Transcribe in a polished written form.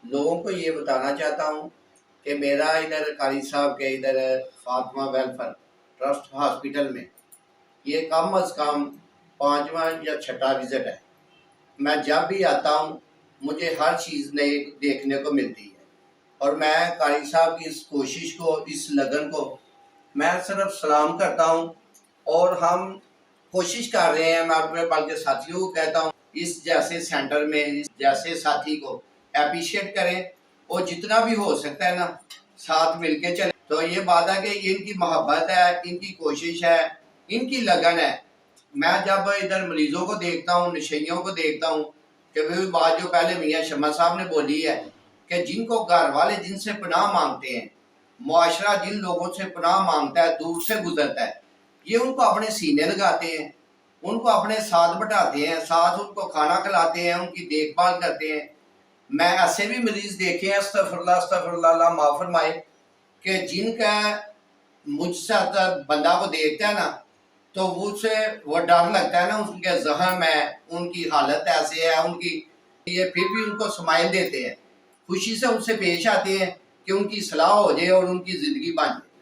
لوگوں کو یہ بتانا چاہتا ہوں کہ میرا ادھر قاری صاحب کے ادھر فاطمہ ویلفیئر ٹرسٹ ہاسپٹل میں یہ کم از کم 5واں یا 6واں وزٹ ہے۔ میں جب بھی آتا ہوں مجھے ہر چیز نئی دیکھنے کو ملتی ہے، اور میں قاری صاحب کی اس کوشش کو، اس لگن کو میں صرف سلام کرتا ہوں۔ اور ہم کوشش کر رہے ہیں، میں اپنے بلکہ ساتھیوں کو کہتا ہوں اس جیسے سینٹر میں اس جیسے ساتھی کو اپریشیٹ کریں، اور جتنا بھی ہو سکتا ہے نا ساتھ مل کے چلیں۔ تو یہ بات ہے کہ ان کی محبت ہے، ان کی کوشش ہے، ان کی لگن ہے۔ میں جب ادھر مریضوں کو دیکھتا ہوں، نشیوں کو دیکھتا ہوں، کہ وہ بات جو پہلے میاں شمع صاحب نے بولی ہے کہ جن کو گھر والے جن سے پناہ مانگتے ہیں، معاشرہ جن لوگوں سے پناہ مانگتا ہے، دور سے گزرتا ہے، یہ ان کو اپنے سینے لگاتے ہیں، ان کو اپنے ساتھ بٹھاتے ہیں، ساتھ ان کو کھانا کھلاتے ہیں، ان کی دیکھ بھال کرتے ہیں۔ میں ایسے بھی مریض دیکھے ہیں، استغفر اللہ اللہ معاف فرمائے، کہ جن کا مجھ سے بندہ کو دیکھتا ہے نا تو وہ ڈر لگتا ہے نا، ان کے زخم ہے، ان کی حالت ایسے ہے، ان کی یہ پھر بھی ان کو سمائل دیتے ہیں، خوشی سے ان سے پیش آتے ہیں کہ ان کی صلاح ہو جائے اور ان کی زندگی بن جائے۔